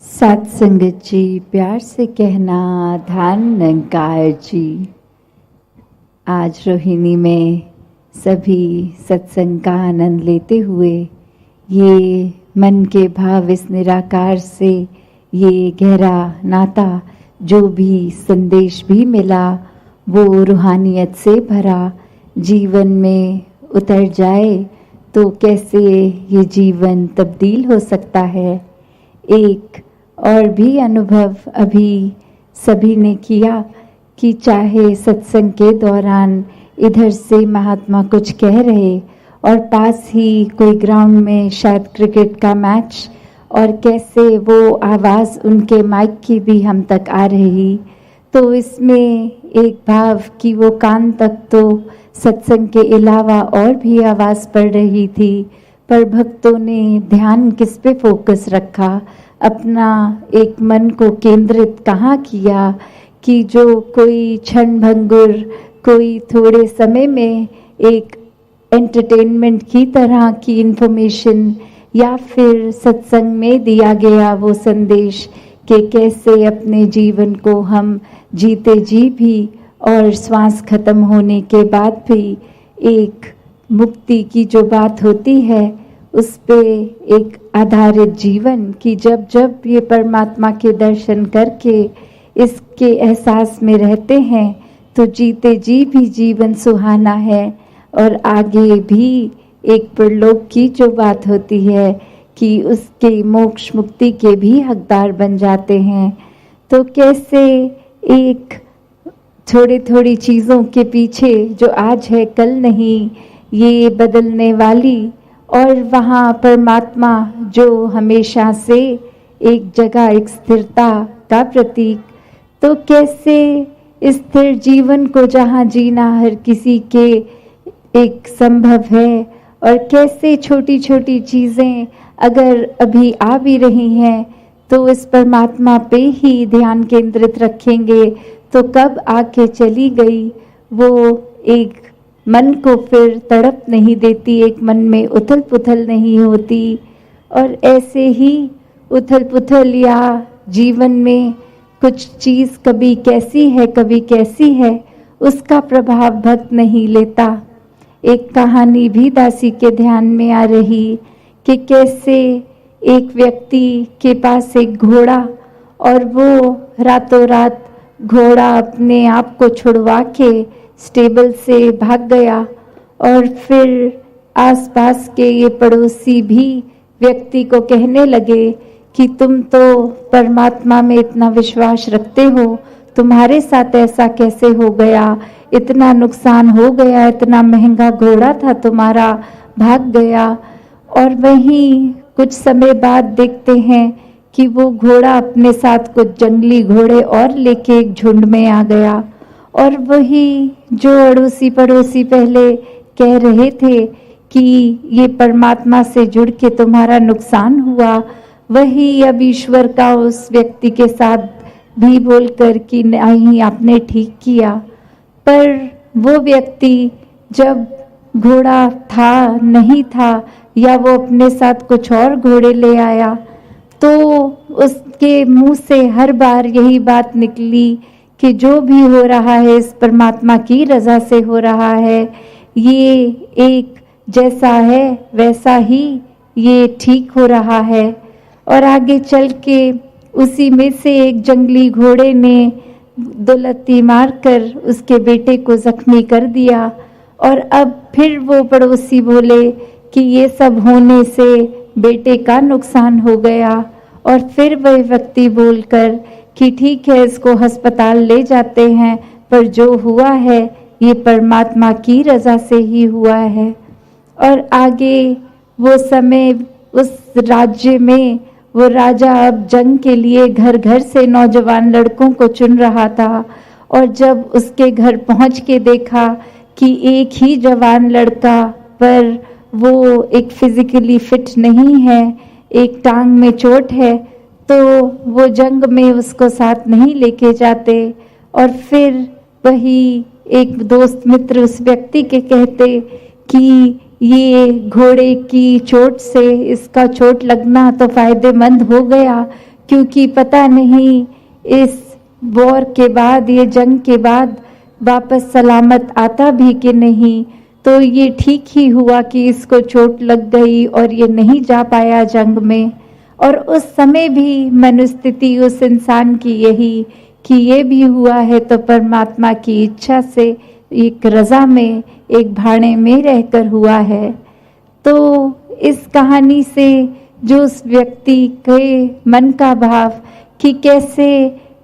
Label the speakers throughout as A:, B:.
A: सात संगत जी, प्यार से कहना ध्यान निरंकार जी। आज रोहिणी में सभी सत्संग का आनंद लेते हुए ये मन के भाव इस निराकार से ये गहरा नाता जो भी संदेश भी मिला वो रूहानियत से भरा जीवन में उतर जाए तो कैसे ये जीवन तब्दील हो सकता है। एक और भी अनुभव अभी सभी ने किया कि चाहे सत्संग के दौरान इधर से महात्मा कुछ कह रहे और पास ही कोई ग्राउंड में शायद क्रिकेट का मैच और कैसे वो आवाज़ उनके माइक की भी हम तक आ रही, तो इसमें एक भाव कि वो कान तक तो सत्संग के अलावा और भी आवाज़ पड़ रही थी, पर भक्तों ने ध्यान किस पे फोकस रखा, अपना एक मन को केंद्रित कहाँ किया कि जो कोई क्षण भंगुर, कोई थोड़े समय में एक एंटरटेनमेंट की तरह की इन्फॉर्मेशन या फिर सत्संग में दिया गया वो संदेश कि कैसे अपने जीवन को हम जीते जी भी और श्वास खत्म होने के बाद भी एक मुक्ति की जो बात होती है उस पे एक आधारित जीवन कि जब जब ये परमात्मा के दर्शन करके इसके एहसास में रहते हैं तो जीते जी भी जीवन सुहाना है और आगे भी एक परलोक की जो बात होती है कि उसके मोक्ष मुक्ति के भी हकदार बन जाते हैं। तो कैसे एक थोड़ी थोड़ी चीज़ों के पीछे जो आज है कल नहीं, ये बदलने वाली और वहाँ परमात्मा जो हमेशा से एक जगह एक स्थिरता का प्रतीक, तो कैसे स्थिर जीवन को जहाँ जीना हर किसी के एक संभव है और कैसे छोटी छोटी चीज़ें अगर अभी आ भी रही हैं तो इस परमात्मा पे ही ध्यान केंद्रित रखेंगे तो कब आके चली गई वो एक मन को फिर तड़प नहीं देती, एक मन में उथल पुथल नहीं होती। और ऐसे ही उथल पुथल या जीवन में कुछ चीज़ कभी कैसी है उसका प्रभाव भक्त नहीं लेता। एक कहानी भी दासी के ध्यान में आ रही कि कैसे एक व्यक्ति के पास एक घोड़ा और वो रातों रात घोड़ा अपने आप को छुड़वा के स्टेबल से भाग गया और फिर आसपास के ये पड़ोसी भी व्यक्ति को कहने लगे कि तुम तो परमात्मा में इतना विश्वास रखते हो, तुम्हारे साथ ऐसा कैसे हो गया, इतना नुकसान हो गया, इतना महंगा घोड़ा था तुम्हारा, भाग गया। और वहीं कुछ समय बाद देखते हैं कि वो घोड़ा अपने साथ कुछ जंगली घोड़े और लेके एक झुंड में आ गया और वही जो अड़ोसी पड़ोसी पहले कह रहे थे कि ये परमात्मा से जुड़ के तुम्हारा नुकसान हुआ, वही अब ईश्वर का उस व्यक्ति के साथ भी बोलकर कि नहीं आपने ठीक किया। पर वो व्यक्ति जब घोड़ा था नहीं था या वो अपने साथ कुछ और घोड़े ले आया तो उसके मुंह से हर बार यही बात निकली कि जो भी हो रहा है इस परमात्मा की रजा से हो रहा है, ये एक जैसा है वैसा ही ये ठीक हो रहा है। और आगे चल के उसी में से एक जंगली घोड़े ने दो लत्ती मारकर उसके बेटे को जख्मी कर दिया और अब फिर वो पड़ोसी बोले कि ये सब होने से बेटे का नुकसान हो गया और फिर वह व्यक्ति बोलकर कि ठीक है इसको अस्पताल ले जाते हैं, पर जो हुआ है ये परमात्मा की रजा से ही हुआ है। और आगे वो समय उस राज्य में वो राजा अब जंग के लिए घर घर से नौजवान लड़कों को चुन रहा था और जब उसके घर पहुंच के देखा कि एक ही जवान लड़का पर वो एक फिजिकली फिट नहीं है, एक टांग में चोट है, तो वो जंग में उसको साथ नहीं लेके जाते। और फिर वही एक दोस्त मित्र उस व्यक्ति के कहते कि ये घोड़े की चोट से इसका चोट लगना तो फायदेमंद हो गया क्योंकि पता नहीं इस वॉर के बाद, ये जंग के बाद वापस सलामत आता भी कि नहीं। तो ये ठीक ही हुआ कि इसको चोट लग गई और ये नहीं जा पाया जंग में। और उस समय भी मनोस्थिति उस इंसान की यही कि ये भी हुआ है तो परमात्मा की इच्छा से, एक रज़ा में, एक भाड़े में रहकर हुआ है। तो इस कहानी से जो उस व्यक्ति के मन का भाव कि कैसे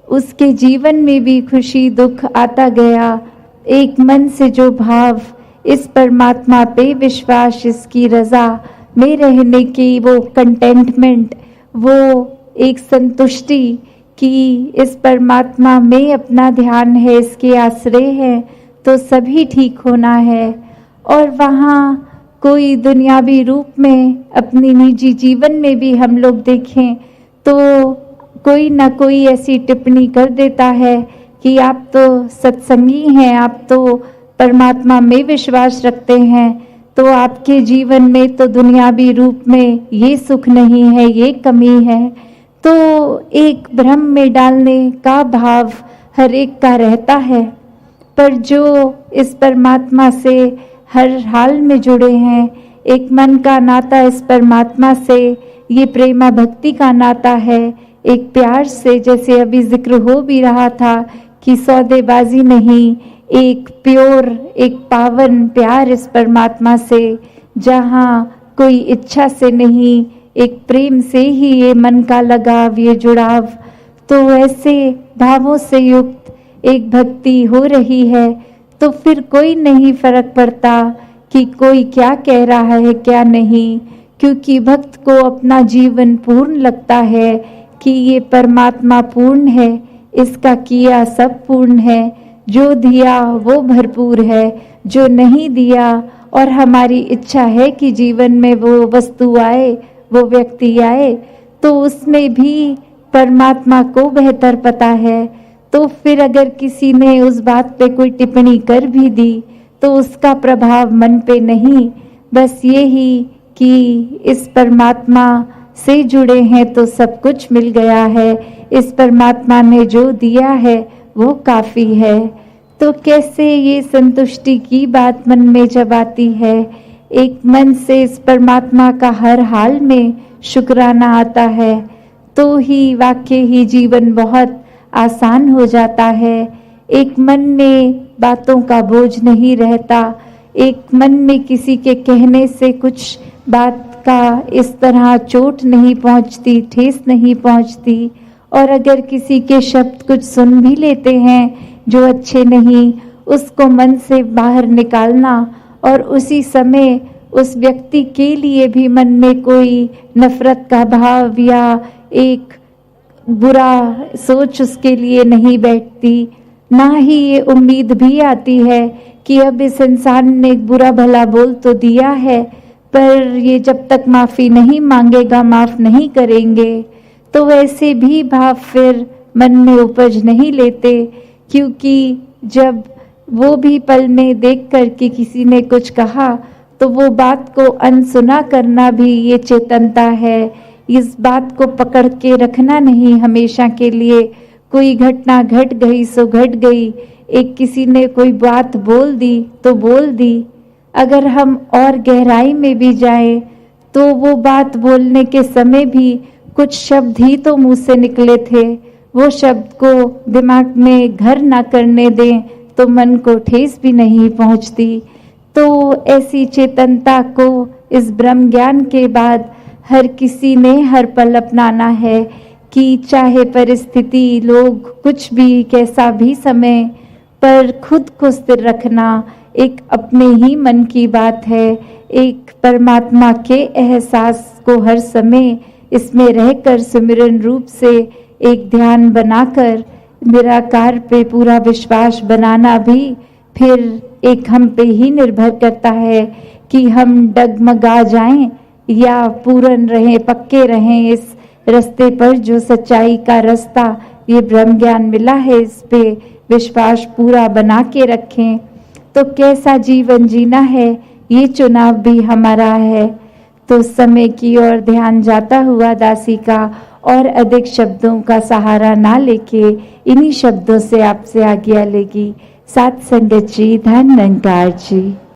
A: उसके जीवन में भी खुशी दुख आता गया, एक मन से जो भाव, इस परमात्मा पे विश्वास, इसकी रज़ा में रहने की वो कंटेंटमेंट, वो एक संतुष्टि कि इस परमात्मा में अपना ध्यान है, इसके आश्रय है तो सभी ठीक होना है। और वहाँ कोई दुनियावी रूप में अपनी निजी जीवन में भी हम लोग देखें तो कोई ना कोई ऐसी टिप्पणी कर देता है कि आप तो सत्संगी हैं, आप तो परमात्मा में विश्वास रखते हैं, तो आपके जीवन में तो दुनियावी रूप में ये सुख नहीं है, ये कमी है। तो एक भ्रम में डालने का भाव हर एक का रहता है। पर जो इस परमात्मा से हर हाल में जुड़े हैं, एक मन का नाता इस परमात्मा से, ये प्रेमा भक्ति का नाता है, एक प्यार से, जैसे अभी जिक्र हो भी रहा था कि सौदेबाजी नहीं, एक प्योर, एक पावन प्यार इस परमात्मा से, जहाँ कोई इच्छा से नहीं, एक प्रेम से ही ये मन का लगाव, ये जुड़ाव। तो ऐसे भावों से युक्त एक भक्ति हो रही है तो फिर कोई नहीं फर्क पड़ता कि कोई क्या कह रहा है क्या नहीं, क्योंकि भक्त को अपना जीवन पूर्ण लगता है कि ये परमात्मा पूर्ण है, इसका किया सब पूर्ण है, जो दिया वो भरपूर है, जो नहीं दिया और हमारी इच्छा है कि जीवन में वो वस्तु आए, वो व्यक्ति आए, तो उसमें भी परमात्मा को बेहतर पता है। तो फिर अगर किसी ने उस बात पे कोई टिप्पणी कर भी दी तो उसका प्रभाव मन पे नहीं, बस ये ही कि इस परमात्मा से जुड़े हैं तो सब कुछ मिल गया है, इस परमात्मा ने जो दिया है वो काफ़ी है। तो कैसे ये संतुष्टि की बात मन में जब आती है, एक मन से इस परमात्मा का हर हाल में शुक्राना आता है, तो ही वाकई ही जीवन बहुत आसान हो जाता है। एक मन में बातों का बोझ नहीं रहता, एक मन में किसी के कहने से कुछ बात का इस तरह चोट नहीं पहुंचती, ठेस नहीं पहुंचती। और अगर किसी के शब्द कुछ सुन भी लेते हैं जो अच्छे नहीं, उसको मन से बाहर निकालना और उसी समय उस व्यक्ति के लिए भी मन में कोई नफरत का भाव या एक बुरा सोच उसके लिए नहीं बैठती, ना ही ये उम्मीद भी आती है कि अब इस इंसान ने एक बुरा भला बोल तो दिया है, पर ये जब तक माफ़ी नहीं मांगेगा माफ़ नहीं करेंगे। तो वैसे भी भाव फिर मन में उपज नहीं लेते, क्योंकि जब वो भी पल में देख कर कि किसी ने कुछ कहा तो वो बात को अनसुना करना भी ये चेतनता है। इस बात को पकड़ के रखना नहीं हमेशा के लिए। कोई घटना घट गई सो घट गई, एक किसी ने कोई बात बोल दी तो बोल दी। अगर हम और गहराई में भी जाएं तो वो बात बोलने के समय भी कुछ शब्द ही तो मुंह से निकले थे, वो शब्द को दिमाग में घर ना करने दें तो मन को ठेस भी नहीं पहुंचती। तो ऐसी चेतनता को इस ब्रह्म ज्ञान के बाद हर किसी ने हर पल अपनाना है कि चाहे परिस्थिति, लोग, कुछ भी, कैसा भी समय, पर खुद को स्थिर रखना एक अपने ही मन की बात है। एक परमात्मा के एहसास को हर समय इसमें रहकर सिमरन रूप से एक ध्यान बनाकर निराकार पे पूरा विश्वास बनाना भी फिर एक हम पे ही निर्भर करता है कि हम डगमगा जाएं या पूर्ण रहें, पक्के रहें इस रास्ते पर जो सच्चाई का रास्ता ये ब्रह्म ज्ञान मिला है, इस पे विश्वास पूरा बना के रखें। तो कैसा जीवन जीना है ये चुनाव भी हमारा है। तो समय की ओर ध्यान जाता हुआ दासी का और अधिक शब्दों का सहारा ना लेके इन्हीं शब्दों से आपसे आज्ञा लेगी। साथ संगत जी, धन निरंकार जी।